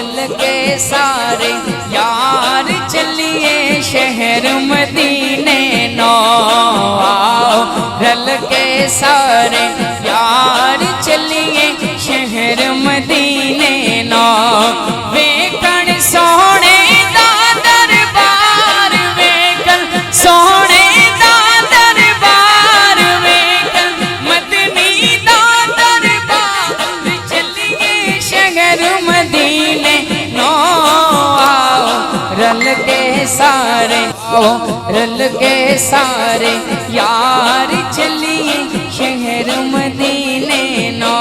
رل کے سارے یار چلیے شہر مدینے نو آؤ رل کے سارے یار چلیے شہر مدینے نو ویکھن سونے دا دربار ویکھن سونے دا دربار ویکھن مدنی دا دربار چلیے شہر مدینے نو آؤ رل کے سارے رل کے سارے یار چلیے شہر مدینے نو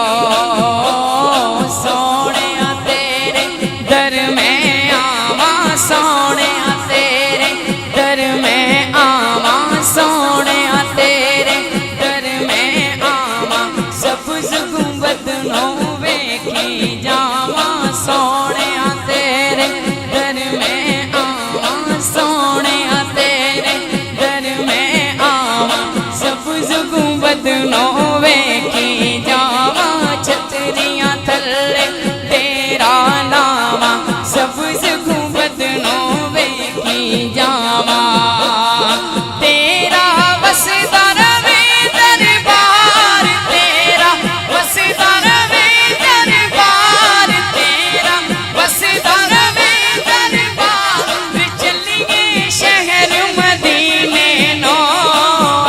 سونے تیرے در میں آواں سونے تیرے در میں آواں سونے تیرے در میں آواں سبز گنبد نو ویکھی جاواں سونے تیرے در میں آواں سونے تیرے در میں آواں سبز گنبد نو ویکھی جاواں چھتریاں تھلے تیرا ناواں سبز گنبد نو ویکھی جاواں تیرا وسدا رہے دربار تیرا وسدا رہے دربار تیرا وسدا رہے دربار چلیے شہر مدینے نو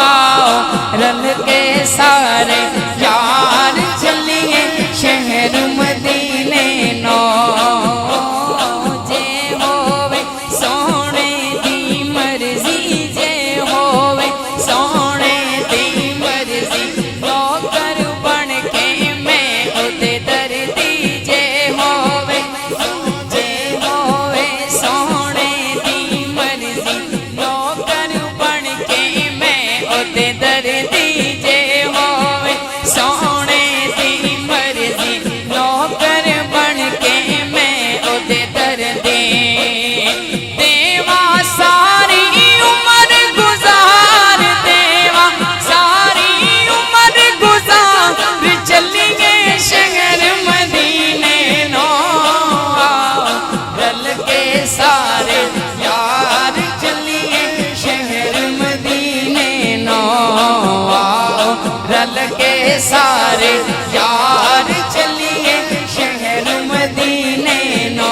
آؤ رل کے سارے یار چلیے شہر مدینے نو جے ہووے سونے دی مرضی جے ہووے سونے دی مرضی نوکر بن کے میں اودے دردی جے ہووے سونے دی مرضی نوکر بن کے میں اودے دردی جے ہووے سونے دی مرضی نوکر بن کے میں اودے دردی دیوا ساری عمر گزار دیوا ساری عمر گزار چلیے شہر مدینے نو آؤ رل کے سارے یار چلیے شہر مدینے نو آؤ رل کے سارے یار چلیے شہر مدینے نو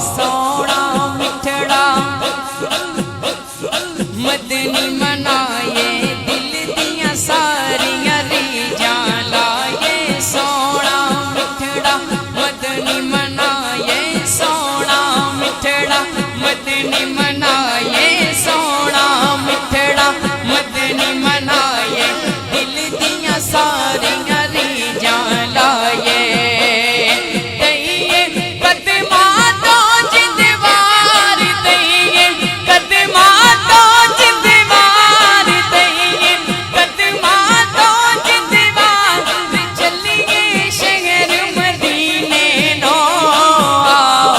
سونا مٹھڑا مدنی منائے دل دیاں ساریاں ریجاں لائے سونا مٹھڑا مدنی منائے سونا مٹھڑا مدنی منائے سونا مٹھڑا مدنی منائے دل دیاں ساریاں ریجاں لائے دئیے قدماں تو جندوار دئیے قدماں تو جندوار دئیے قدماں تو جندوار چلیے شہر مدینے نو آؤ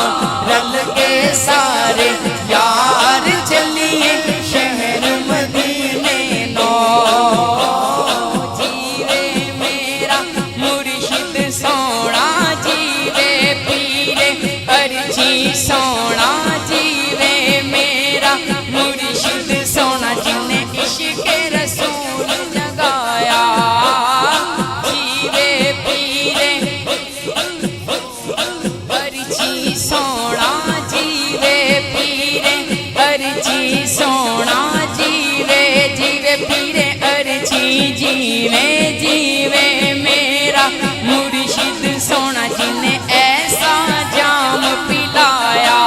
رل کے سارے یار چلیے شہر مدینے نو جیوے میرا مرشد سونا جیوے پیرے ارچی سونا جیوے میرا مرشد سونا جن نے عشق رسول جگایا جیوے پیرے ارچی سونا جیوے پیرے ارچی سونا جیوے جیوے پیرے ارچی جیوے جیوے میرا مرشد سونا جن نے ایسا جام پلایا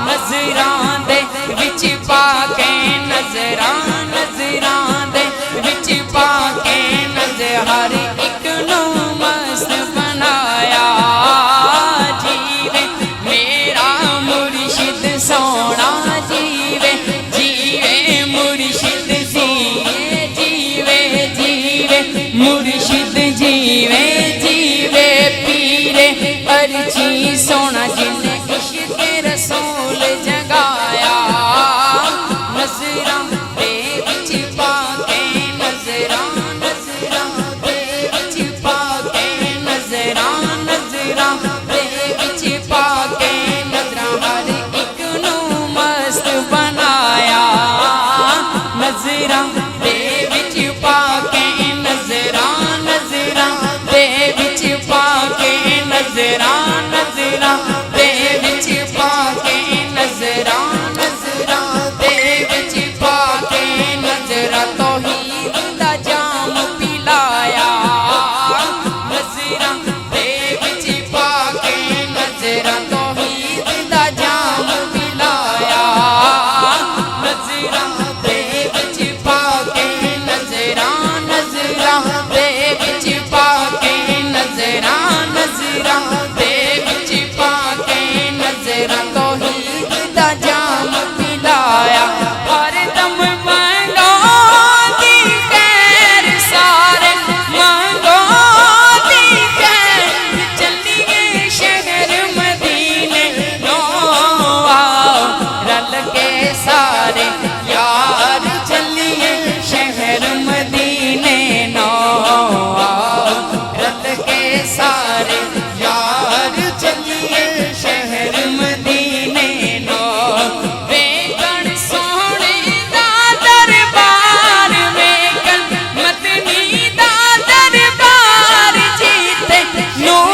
نظراں دے وچ پا کے نظراں دے وچ پا کے نظر ہر ایک نو مست بنایا جیوے میرا مرشد سونا جیوے جیوے مرشد جیوے جیوے مرشد جیوے جیوے پیرے ارچی سونا جن نے عشق رسول جگایا نظراں دے وچ پا کے نظراں دے وچ پا کے نظراں ਹਾਜ਼ਰਾਂ ਦੇ ਵਿੱਚ ਪਾ ਕੇ ਨਜ਼ਰਾਂ ਤੌਹੀਦ ਦਾ ਜਾਮ ਪਿਲਾਇਆ ਹਰ ਦਮ ਮੰਗੋ ਦੀ ਖੈਰ ਸਾਰੇ ਮੰਗੋ ਦੀ ਖੈਰ ਚੱਲੀਏ ਸ਼ਹਿਰ ਮਦੀਨੇ ਨੂੰ ਆਓ ਰਲ ਕੇ ਸਾਰੇ ਯਾਰ ਚੱਲੀਏ ਸ਼ਹਿਰ ਮਦੀਨੇ ਨੂੰ ਆਓ ਰਲ ਕੇ ਸਾਰੇ ਯਾਰ ਚੱਲੀਏ ਸ਼ਹਿਰ ਮਦੀਨੇ ਨੂੰ ਵੇਖਣ ਸੋਹਣੇ ਦਾ ਦਰਬਾਰ ਵੇਖਣ ਮਦਨੀ ਦਾ ਦਰਬਾਰ ਜੀਤੇ ਨੂੰ